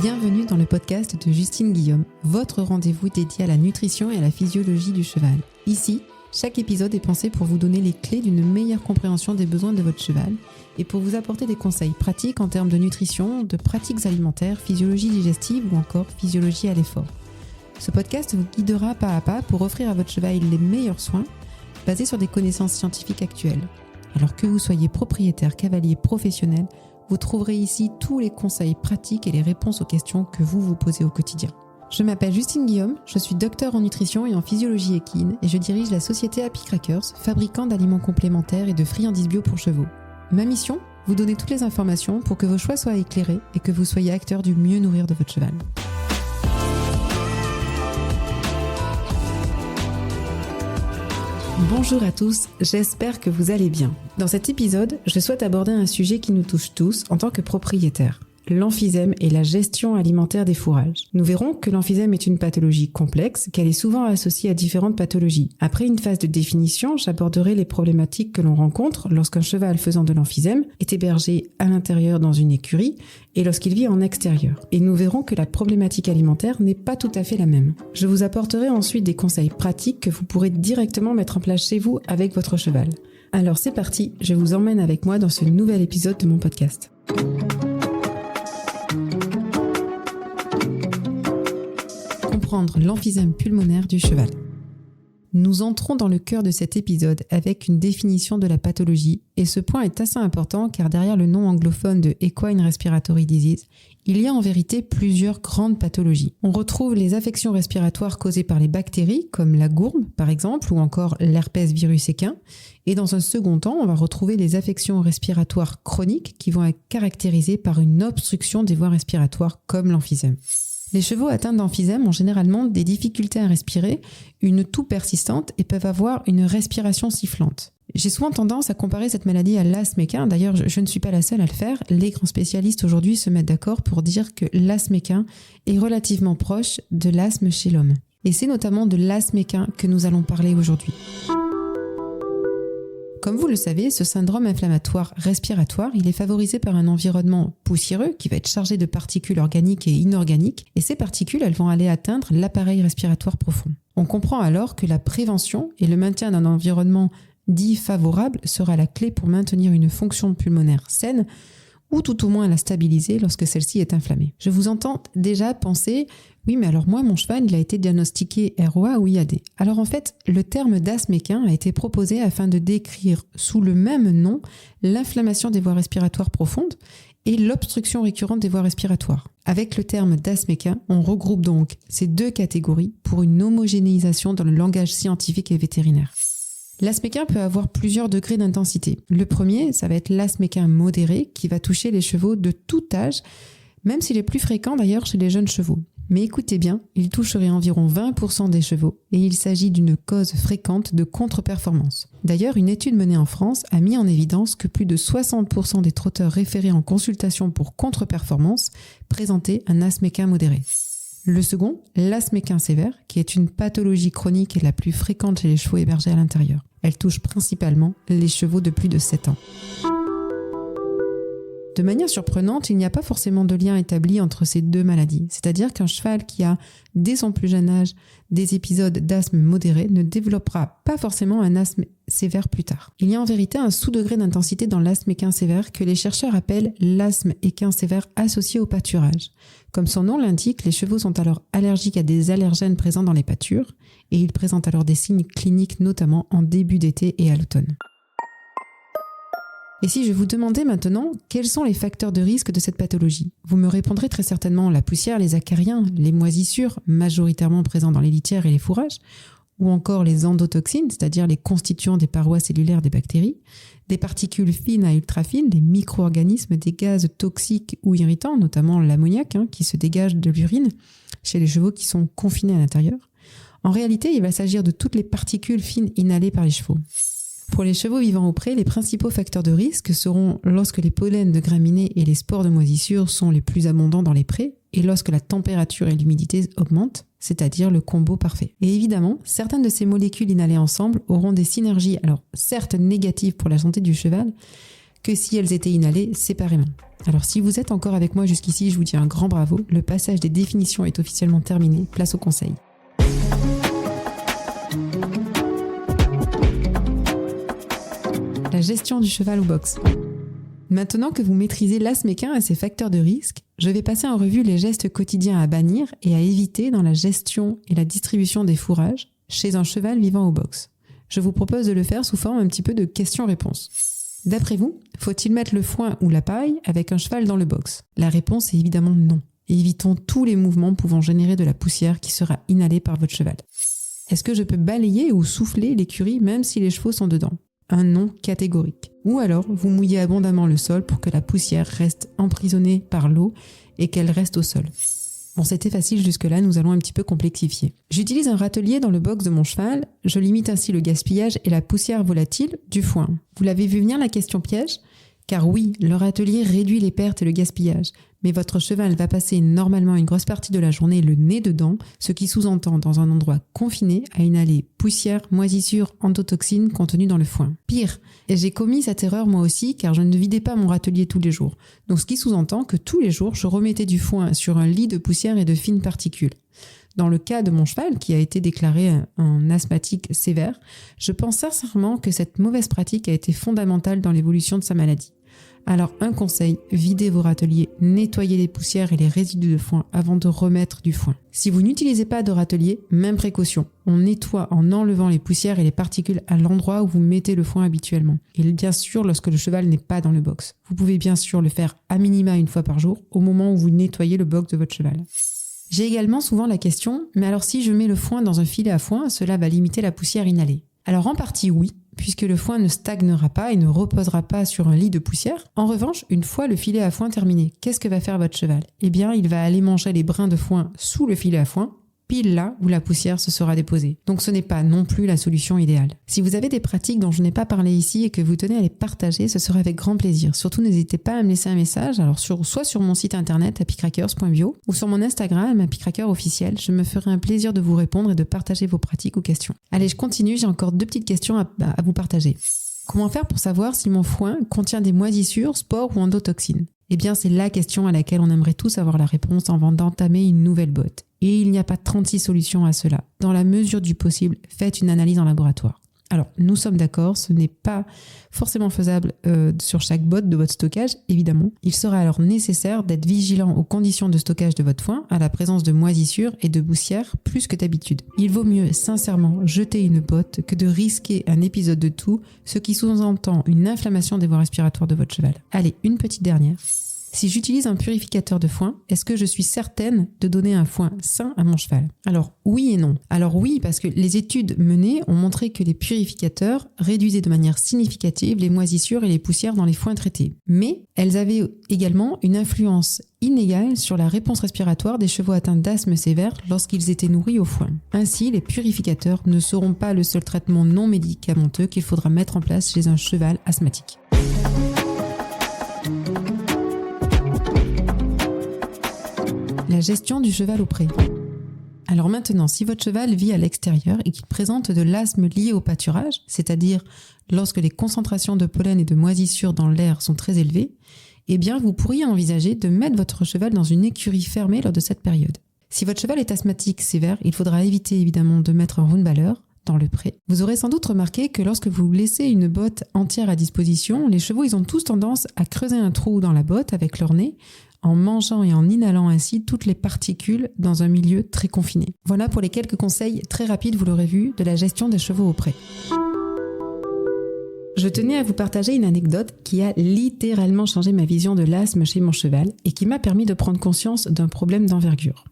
Bienvenue dans le podcast de Justine Guillaume, votre rendez-vous dédié à la nutrition et à la physiologie du cheval. Ici, chaque épisode est pensé pour vous donner les clés d'une meilleure compréhension des besoins de votre cheval et pour vous apporter des conseils pratiques en termes de nutrition, de pratiques alimentaires, physiologie digestive ou encore physiologie à l'effort. Ce podcast vous guidera pas à pas pour offrir à votre cheval les meilleurs soins basés sur des connaissances scientifiques actuelles. Alors que vous soyez propriétaire, cavalier, professionnel, vous trouverez ici tous les conseils pratiques et les réponses aux questions que vous vous posez au quotidien. Je m'appelle Justine Guillaume, je suis docteur en nutrition et en physiologie équine et je dirige la société Happy Crackers, fabricant d'aliments complémentaires et de friandises bio pour chevaux. Ma mission, vous donner toutes les informations pour que vos choix soient éclairés et que vous soyez acteur du mieux nourrir de votre cheval. Bonjour à tous, j'espère que vous allez bien. Dans cet épisode, je souhaite aborder un sujet qui nous touche tous en tant que propriétaires. L'emphysème et la gestion alimentaire des fourrages. Nous verrons que l'emphysème est une pathologie complexe, qu'elle est souvent associée à différentes pathologies. Après une phase de définition, j'aborderai les problématiques que l'on rencontre lorsqu'un cheval faisant de l'emphysème est hébergé à l'intérieur dans une écurie et lorsqu'il vit en extérieur. Et nous verrons que la problématique alimentaire n'est pas tout à fait la même. Je vous apporterai ensuite des conseils pratiques que vous pourrez directement mettre en place chez vous avec votre cheval. Alors c'est parti, je vous emmène avec moi dans ce nouvel épisode de mon podcast. Comprendre l'emphysème pulmonaire du cheval. Nous entrons dans le cœur de cet épisode avec une définition de la pathologie et ce point est assez important car derrière le nom anglophone de Equine Respiratory Disease, il y a en vérité plusieurs grandes pathologies. On retrouve les affections respiratoires causées par les bactéries comme la gourme par exemple ou encore l'herpès virus équin et dans un second temps on va retrouver les affections respiratoires chroniques qui vont être caractérisées par une obstruction des voies respiratoires comme l'emphysème. Les chevaux atteints d'emphysème ont généralement des difficultés à respirer, une toux persistante et peuvent avoir une respiration sifflante. J'ai souvent tendance à comparer cette maladie à l'asthme équin, d'ailleurs je ne suis pas la seule à le faire, les grands spécialistes aujourd'hui se mettent d'accord pour dire que l'asthme équin est relativement proche de l'asthme chez l'homme. Et c'est notamment de l'asthme équin que nous allons parler aujourd'hui. Comme vous le savez, ce syndrome inflammatoire respiratoire, il est favorisé par un environnement poussiéreux qui va être chargé de particules organiques et inorganiques et ces particules, elles vont aller atteindre l'appareil respiratoire profond. On comprend alors que la prévention et le maintien d'un environnement dit favorable sera la clé pour maintenir une fonction pulmonaire saine ou tout au moins la stabiliser lorsque celle-ci est inflammée. Je vous entends déjà penser « Oui, mais alors moi, mon cheval, il a été diagnostiqué ROA ou IAD. » Alors en fait, le terme d'asthme équin a été proposé afin de décrire sous le même nom l'inflammation des voies respiratoires profondes et l'obstruction récurrente des voies respiratoires. Avec le terme d'asthme équin, on regroupe donc ces deux catégories pour une homogénéisation dans le langage scientifique et vétérinaire. L'asthme équin peut avoir plusieurs degrés d'intensité. Le premier, ça va être l'asthme équin modéré qui va toucher les chevaux de tout âge, même s'il est plus fréquent d'ailleurs chez les jeunes chevaux. Mais écoutez bien, il toucherait environ 20% des chevaux et il s'agit d'une cause fréquente de contre-performance. D'ailleurs, une étude menée en France a mis en évidence que plus de 60% des trotteurs référés en consultation pour contre-performance présentaient un asthme équin modéré. Le second, l'asthme équin sévère, qui est une pathologie chronique et la plus fréquente chez les chevaux hébergés à l'intérieur. Elle touche principalement les chevaux de plus de 7 ans. De manière surprenante, il n'y a pas forcément de lien établi entre ces deux maladies. C'est-à-dire qu'un cheval qui a, dès son plus jeune âge, des épisodes d'asthme modéré ne développera pas forcément un asthme sévère plus tard. Il y a en vérité un sous-degré d'intensité dans l'asthme équin sévère que les chercheurs appellent l'asthme équin sévère associé au pâturage. Comme son nom l'indique, les chevaux sont alors allergiques à des allergènes présents dans les pâtures et ils présentent alors des signes cliniques notamment en début d'été et à l'automne. Et si je vous demandais maintenant quels sont les facteurs de risque de cette pathologie, vous me répondrez très certainement la poussière, les acariens, les moisissures, majoritairement présents dans les litières et les fourrages, ou encore les endotoxines, c'est-à-dire les constituants des parois cellulaires des bactéries, des particules fines à ultra fines, des micro-organismes, des gaz toxiques ou irritants, notamment l'ammoniac qui se dégage de l'urine chez les chevaux qui sont confinés à l'intérieur. En réalité, il va s'agir de toutes les particules fines inhalées par les chevaux. Pour les chevaux vivant au pré, les principaux facteurs de risque seront lorsque les pollens de graminées et les spores de moisissure sont les plus abondants dans les prés et lorsque la température et l'humidité augmentent, c'est-à-dire le combo parfait. Et évidemment, certaines de ces molécules inhalées ensemble auront des synergies, alors certes négatives pour la santé du cheval, que si elles étaient inhalées séparément. Alors si vous êtes encore avec moi jusqu'ici, je vous dis un grand bravo. Le passage des définitions est officiellement terminé. Place au conseil. La gestion du cheval au box. Maintenant que vous maîtrisez l'asthme équin et ses facteurs de risque, je vais passer en revue les gestes quotidiens à bannir et à éviter dans la gestion et la distribution des fourrages chez un cheval vivant au box. Je vous propose de le faire sous forme un petit peu de questions-réponses. D'après vous, faut-il mettre le foin ou la paille avec un cheval dans le box ? La réponse est évidemment non. Évitons tous les mouvements pouvant générer de la poussière qui sera inhalée par votre cheval. Est-ce que je peux balayer ou souffler l'écurie même si les chevaux sont dedans ? Un non catégorique. Ou alors, vous mouillez abondamment le sol pour que la poussière reste emprisonnée par l'eau et qu'elle reste au sol. Bon, c'était facile jusque-là, nous allons un petit peu complexifier. J'utilise un râtelier dans le box de mon cheval, je limite ainsi le gaspillage et la poussière volatile du foin. Vous l'avez vu venir la question piège ? Car oui, le râtelier réduit les pertes et le gaspillage, mais votre cheval va passer normalement une grosse partie de la journée le nez dedans, ce qui sous-entend dans un endroit confiné à inhaler poussière, moisissure, endotoxines contenues dans le foin. Pire, j'ai commis cette erreur moi aussi car je ne vidais pas mon râtelier tous les jours, donc ce qui sous-entend que tous les jours je remettais du foin sur un lit de poussière et de fines particules. Dans le cas de mon cheval, qui a été déclaré un asthmatique sévère, je pense sincèrement que cette mauvaise pratique a été fondamentale dans l'évolution de sa maladie. Alors un conseil, videz vos râteliers, nettoyez les poussières et les résidus de foin avant de remettre du foin. Si vous n'utilisez pas de râtelier, même précaution. On nettoie en enlevant les poussières et les particules à l'endroit où vous mettez le foin habituellement. Et bien sûr lorsque le cheval n'est pas dans le box. Vous pouvez bien sûr le faire à minima une fois par jour au moment où vous nettoyez le box de votre cheval. J'ai également souvent la question, mais alors si je mets le foin dans un filet à foin, cela va limiter la poussière inhalée. Alors en partie oui, puisque le foin ne stagnera pas et ne reposera pas sur un lit de poussière. En revanche, une fois le filet à foin terminé, qu'est-ce que va faire votre cheval ? Eh bien, il va aller manger les brins de foin sous le filet à foin, pile là où la poussière se sera déposée. Donc ce n'est pas non plus la solution idéale. Si vous avez des pratiques dont je n'ai pas parlé ici et que vous tenez à les partager, ce sera avec grand plaisir. Surtout n'hésitez pas à me laisser un message, alors soit sur mon site internet happycrackers.bio ou sur mon Instagram happycracker_officiel. Je me ferai un plaisir de vous répondre et de partager vos pratiques ou questions. Allez, je continue, j'ai encore 2 petites questions à vous partager. Comment faire pour savoir si mon foin contient des moisissures, spores ou endotoxines ? Eh bien, c'est la question à laquelle on aimerait tous avoir la réponse avant d'entamer une nouvelle botte. Et il n'y a pas 36 solutions à cela. Dans la mesure du possible, faites une analyse en laboratoire. Alors, nous sommes d'accord, ce n'est pas forcément faisable sur chaque botte de votre stockage, évidemment. Il sera alors nécessaire d'être vigilant aux conditions de stockage de votre foin, à la présence de moisissures et de poussière plus que d'habitude. Il vaut mieux sincèrement jeter une botte que de risquer un épisode de toux, ce qui sous-entend une inflammation des voies respiratoires de votre cheval. Allez, une petite dernière. Si j'utilise un purificateur de foin, est-ce que je suis certaine de donner un foin sain à mon cheval ? Alors oui et non. Alors oui, parce que les études menées ont montré que les purificateurs réduisaient de manière significative les moisissures et les poussières dans les foins traités. Mais elles avaient également une influence inégale sur la réponse respiratoire des chevaux atteints d'asthme sévère lorsqu'ils étaient nourris au foin. Ainsi, les purificateurs ne seront pas le seul traitement non médicamenteux qu'il faudra mettre en place chez un cheval asthmatique. La gestion du cheval au pré. Alors maintenant, si votre cheval vit à l'extérieur et qu'il présente de l'asthme lié au pâturage, c'est-à-dire lorsque les concentrations de pollen et de moisissure dans l'air sont très élevées, eh bien vous pourriez envisager de mettre votre cheval dans une écurie fermée lors de cette période. Si votre cheval est asthmatique sévère, il faudra éviter évidemment de mettre un roundballer dans le pré. Vous aurez sans doute remarqué que lorsque vous laissez une botte entière à disposition, les chevaux ils ont tous tendance à creuser un trou dans la botte avec leur nez, en mangeant et en inhalant ainsi toutes les particules dans un milieu très confiné. Voilà pour les quelques conseils très rapides, vous l'aurez vu, de la gestion des chevaux au pré. Je tenais à vous partager une anecdote qui a littéralement changé ma vision de l'asthme chez mon cheval et qui m'a permis de prendre conscience d'un problème d'envergure.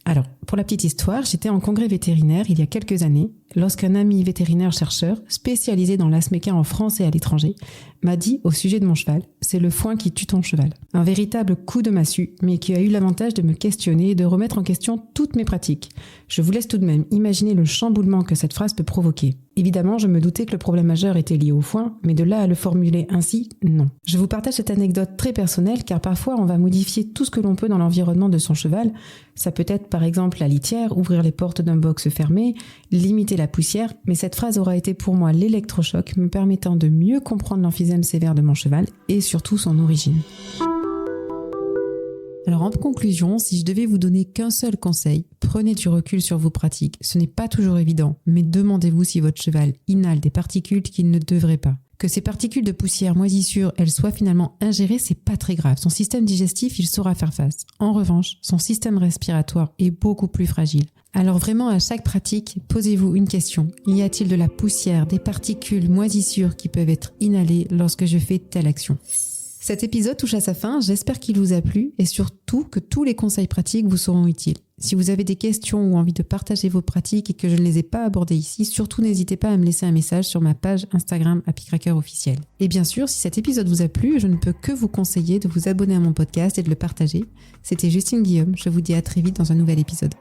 Alors, pour la petite histoire, j'étais en congrès vétérinaire il y a quelques années, lorsqu'un ami vétérinaire-chercheur, spécialisé dans l'asthme équin en France et à l'étranger, m'a dit au sujet de mon cheval, c'est le foin qui tue ton cheval. Un véritable coup de massue, mais qui a eu l'avantage de me questionner et de remettre en question toutes mes pratiques. Je vous laisse tout de même imaginer le chamboulement que cette phrase peut provoquer. Évidemment, je me doutais que le problème majeur était lié au foin, mais de là à le formuler ainsi, non. Je vous partage cette anecdote très personnelle car parfois on va modifier tout ce que l'on peut dans l'environnement de son cheval. Ça peut être par exemple la litière, ouvrir les portes d'un box fermé, limiter la poussière, mais cette phrase aura été pour moi l'électrochoc me permettant de mieux comprendre l'emphysème sévère de mon cheval et surtout son origine. Alors en conclusion, si je devais vous donner qu'un seul conseil, prenez du recul sur vos pratiques. Ce n'est pas toujours évident, mais demandez-vous si votre cheval inhale des particules qu'il ne devrait pas. Que ces particules de poussière, moisissure, elles soient finalement ingérées, c'est pas très grave. Son système digestif, il saura faire face. En revanche, son système respiratoire est beaucoup plus fragile. Alors vraiment, à chaque pratique, posez-vous une question. Y a-t-il de la poussière, des particules, moisissures qui peuvent être inhalées lorsque je fais telle action ? Cet épisode touche à sa fin, j'espère qu'il vous a plu et surtout que tous les conseils pratiques vous seront utiles. Si vous avez des questions ou envie de partager vos pratiques et que je ne les ai pas abordées ici, surtout n'hésitez pas à me laisser un message sur ma page Instagram Happycracker officiel. Et bien sûr, si cet épisode vous a plu, je ne peux que vous conseiller de vous abonner à mon podcast et de le partager. C'était Justine Guillaume, je vous dis à très vite dans un nouvel épisode.